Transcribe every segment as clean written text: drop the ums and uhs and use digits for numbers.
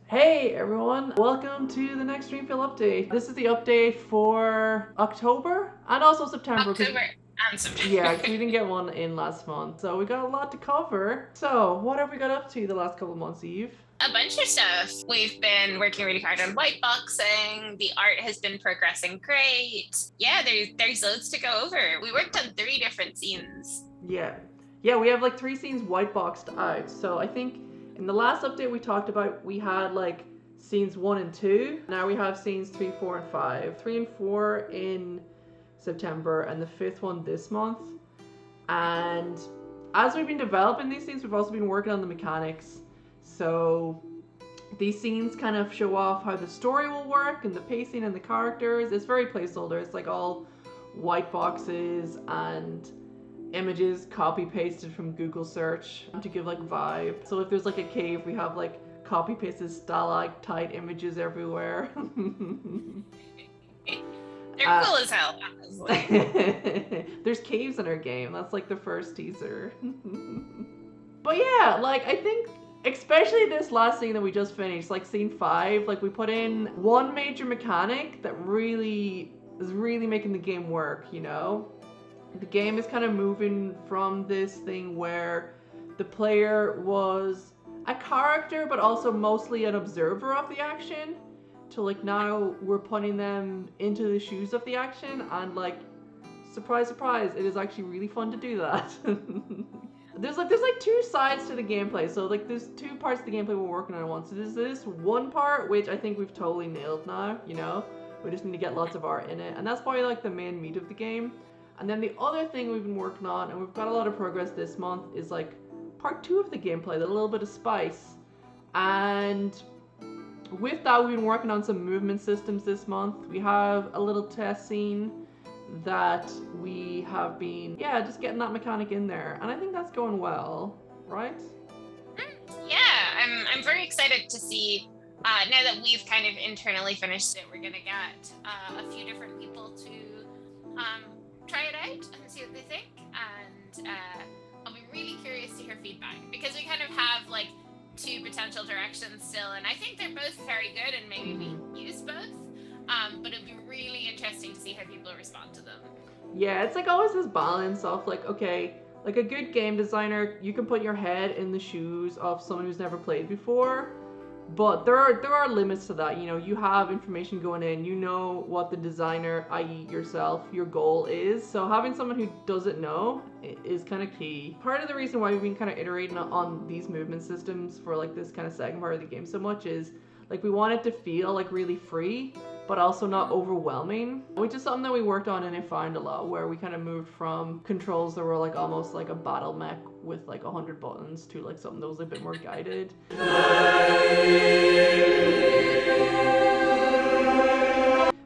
Hey everyone, welcome to the next Dreamfield update. This is the update for October and also September because October and yeah, September. because we didn't get one in last month. So we got a lot to cover. So what have we got up to the last couple of months, Eve? A bunch of stuff. We've been working really hard on white boxing. The art has been progressing great. Yeah, there's loads to go over. We worked on 3 different scenes. Yeah. Yeah, we have like 3 scenes white boxed out. So I think in the last update we talked about we had like scenes 1 and 2. Now we have scenes 3, 4, and 5. 3 and 4 in September and the 5th one this month. And as we've been developing these scenes, we've also been working on the mechanics. So these scenes kind of show off how the story will work and the pacing and the characters. It's very placeholder. It's like all white boxes and images copy pasted from Google search to give like vibe. So if there's like a cave, we have like copy pasted stalactite images everywhere. They're cool as hell, honestly. There's caves in our game. That's like the first teaser. But yeah, like I think especially this last scene that we just finished, like scene 5, like we put in one major mechanic that really is really making the game work, you know? The game is kind of moving from this thing where the player was a character but also mostly an observer of the action to like now we're putting them into the shoes of the action, and like surprise surprise, it is actually really fun to do that. there's like 2 sides to the gameplay, so like there's 2 parts of the gameplay we're working on at once. So there's this one part which I think we've totally nailed now, you know, we just need to get lots of art in it, and that's probably like the main meat of the game. And then the other thing we've been working on, and we've got a lot of progress this month, is like part 2 of the gameplay, that little bit of spice. And with that, we've been working on some movement systems this month. We have a little test scene that we have been, yeah, just getting that mechanic in there. And I think that's going well, right? Yeah, I'm very excited to see. Now that we've kind of internally finished it, we're gonna get a few different people to try it out and see what they think. And I'll be really curious to hear feedback because we kind of have like 2 potential directions still, and I think they're both very good, and maybe we use both. But it'd be really interesting to see how people respond to them. Yeah, it's like always this balance of like, okay, like a good game designer, you can put your head in the shoes of someone who's never played before, but there are limits to that. You know, you have information going in, you know what the designer, i.e. yourself, your goal is. So having someone who doesn't know is kind of key. Part of the reason why we've been kind of iterating on these movement systems for like this kind of second part of the game so much is like we want it to feel like really free but also not overwhelming, which is something that we worked on and refined a lot, where we kind of moved from controls that were like almost like a battle mech with like 100 buttons to like something that was a bit more guided.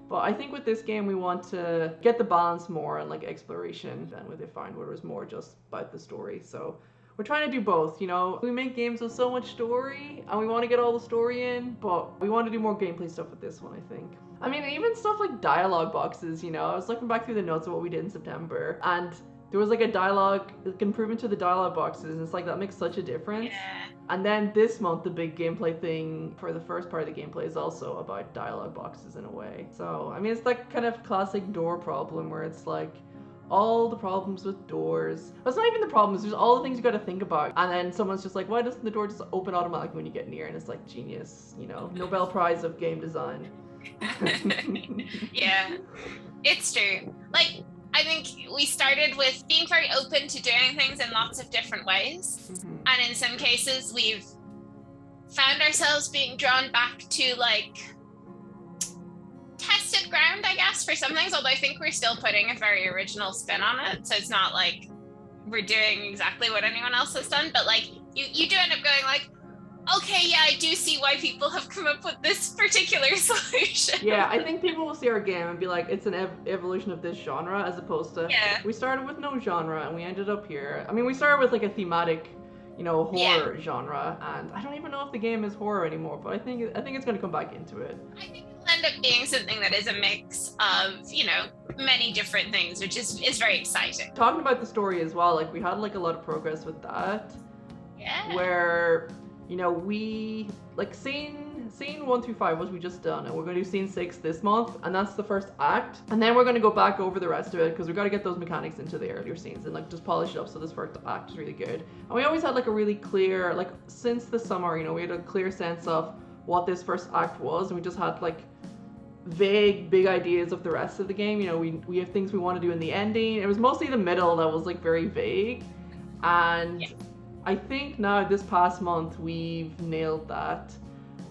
But I think with this game we want to get the balance more and like exploration, and with Refined where it was more just about the story. So we're trying to do both, you know. We make games with so much story and we want to get all the story in, but we want to do more gameplay stuff with this one, I think. I mean, even stuff like dialogue boxes, you know. I was looking back through the notes of what we did in September, and there was like a dialogue, like improvement to the dialogue boxes, and it's like that makes such a difference. Yeah. And then this month, the big gameplay thing for the first part of the gameplay is also about dialogue boxes in a way. So, I mean, it's that kind of classic door problem where it's like, all the problems with doors. That's not even the problems, there's all the things you gotta think about. And then someone's just like, why doesn't the door just open automatically when you get near? And it's like, genius, you know, Nobel Prize of game design. Yeah, it's true. Like, I think we started with being very open to doing things in lots of different ways. Mhm. And in some cases, we've found ourselves being drawn back to like tested ground, I guess, for some things, although I think we're still putting a very original spin on it. So it's not like we're doing exactly what anyone else has done, but like you do end up going like, okay, yeah, I do see why people have come up with this particular solution. Yeah, I think people will see our game and be like, it's an evolution of this genre, as opposed to, Yeah. we started with no genre and we ended up here. I mean, we started with like a thematic, you know, Yeah. horror genre, and I don't even know if the game is horror anymore, but I think it's gonna come back into it. I think it'll end up being something that is a mix of, many different things, which is very exciting. Talking about the story as well, like we had like a lot of progress with that, Yeah. where, you know, we like scene scene 1 through 5 was we just done, and we're going to do scene 6 this month, and that's the first act. And then we're going to go back over the rest of it because we've got to get those mechanics into the earlier scenes and like just polish it up so this first act is really good. And we always had like a really clear, like since the summer, you know, we had a clear sense of what this first act was, and we just had like vague big ideas of the rest of the game. You know, we have things we want to do in the ending. It was mostly the middle that was like very vague, and I think now this past month we've nailed that.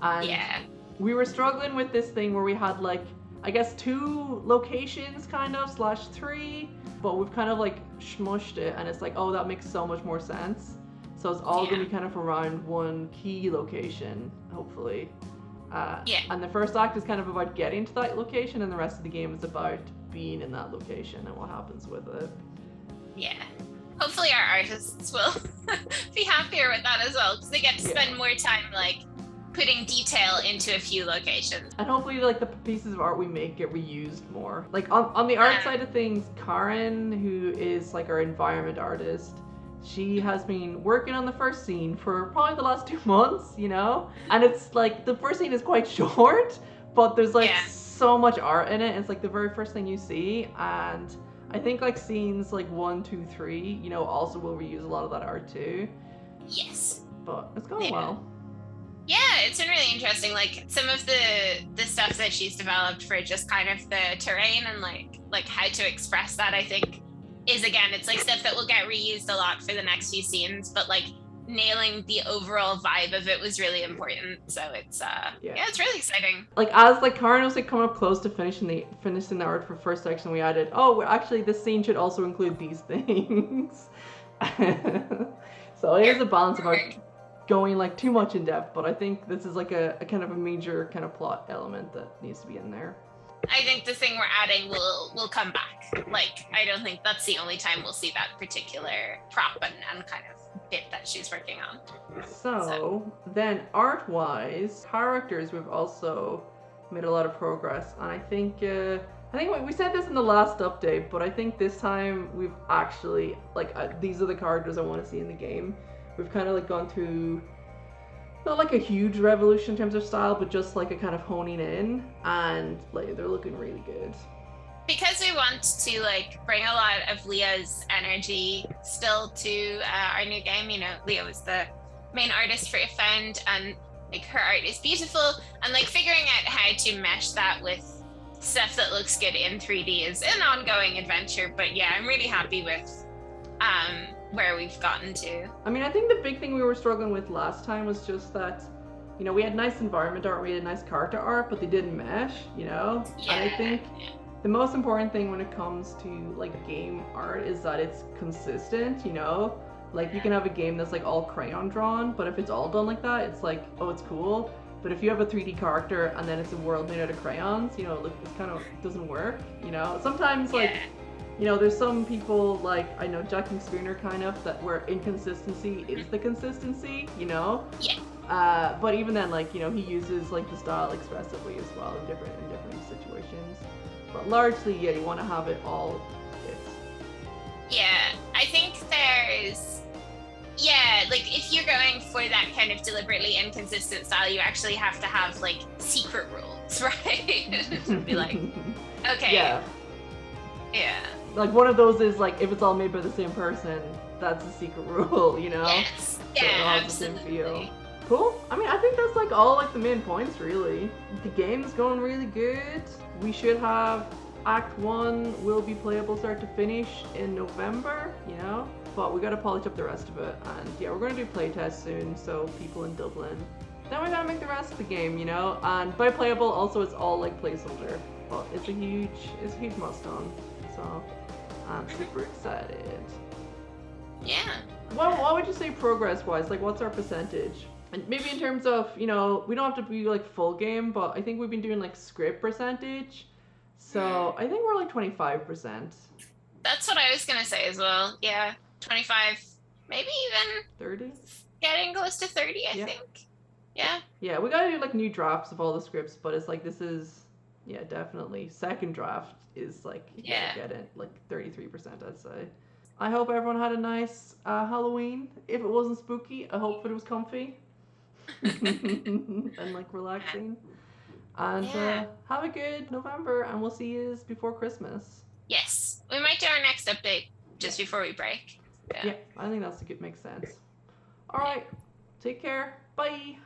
And we were struggling with this thing where we had like, I guess 2 locations kind of / 3, but we've kind of like smushed it, and it's like, oh, that makes so much more sense. So it's all going to be kind of around one key location, hopefully. And the first act is kind of about getting to that location, and the rest of the game is about being in that location and what happens with it. Yeah. Hopefully our artists will be happier with that as well, because they get to spend more time like putting detail into a few locations. And hopefully like the pieces of art we make get reused more. Like on the art side of things, Karen, who is like our environment artist, she has been working on the first scene for probably the last 2 months, you know? And it's like, the first scene is quite short, but there's like so much art in it. It's like the very first thing you see, and I think like scenes like 1, 2, 3, you know, also will reuse a lot of that art too. Yes. But it's going well. Yeah, it's been really interesting. Like some of the stuff that she's developed for just kind of the terrain and like how to express that, I think is, again, it's like stuff that will get reused a lot for the next few scenes, but like nailing the overall vibe of it was really important. So it's it's really exciting. Like as like Karen was like coming up close to finishing the art for first section, we added, oh, actually this scene should also include these things. So it is a balance about going like too much in depth, but I think this is like a kind of a major kind of plot element that needs to be in there. I think the thing we're adding will come back. Like, I don't think that's the only time we'll see that particular prop and kind of bit that she's working on. So then art-wise, characters, we've also made a lot of progress, and I think we said this in the last update, but I think this time we've actually like these are the characters I want to see in the game. We've kind of like gone through not like a huge revolution in terms of style, but just like a kind of honing in, and like they're looking really good. Because we want to like bring a lot of Leah's energy still to our new game. You know, Leah was the main artist for Found, and like her art is beautiful, and like figuring out how to mesh that with stuff that looks good in 3D is an ongoing adventure. But yeah, I'm really happy with where we've gotten to. I mean, I think the big thing we were struggling with last time was just that, you know, we had nice environment art, we had nice character art, but they didn't mesh, you know? Yeah, and I think the most important thing when it comes to like game art is that it's consistent, you know? Like you can have a game that's like all crayon drawn, but if it's all done like that, it's like, oh, it's cool. But if you have a 3D character and then it's a world made out of crayons, you know, it kind of doesn't work, you know? Sometimes like, you know, there's some people like, I know Jack and Spooner kind of, that where inconsistency is the consistency, you know? Yeah. But even then, like, you know, he uses like the style expressively as well in different situations. But largely, yeah, you want to have it all fit. Yeah, I think there's, like if you're going for that kind of deliberately inconsistent style, you actually have to have like secret rules, right? To be like, okay. Yeah. Like one of those is like, if it's all made by the same person, that's a secret rule, you know? Yes. So Yeah, absolutely. Cool. I mean, I think that's like all like the main points, really. The game's going really good. We should have Act 1 will be playable start to finish in November, you know? But we gotta polish up the rest of it. And yeah, we're gonna do playtests soon, so people in Dublin. Then we gotta make the rest of the game, you know? And by playable, also it's all like placeholder. But it's a huge milestone. So I'm super excited. Yeah. What would you say progress-wise? Like, what's our percentage? And maybe in terms of, you know, we don't have to be like full game, but I think we've been doing like script percentage. So I think we're like 25%. That's what I was gonna say as well. Yeah, 25, maybe even 30? getting close to 30, I think. Yeah. Yeah, we gotta do like new drafts of all the scripts, but it's like this is, yeah, definitely. Second draft is like, get it, like 33%, I'd say. I hope everyone had a nice Halloween. If it wasn't spooky, I hope it was comfy. and like relaxing. And have a good November, and we'll see you before Christmas. Yes, we might do our next update just before we break. Yeah, I think makes sense. All right, take care. Bye.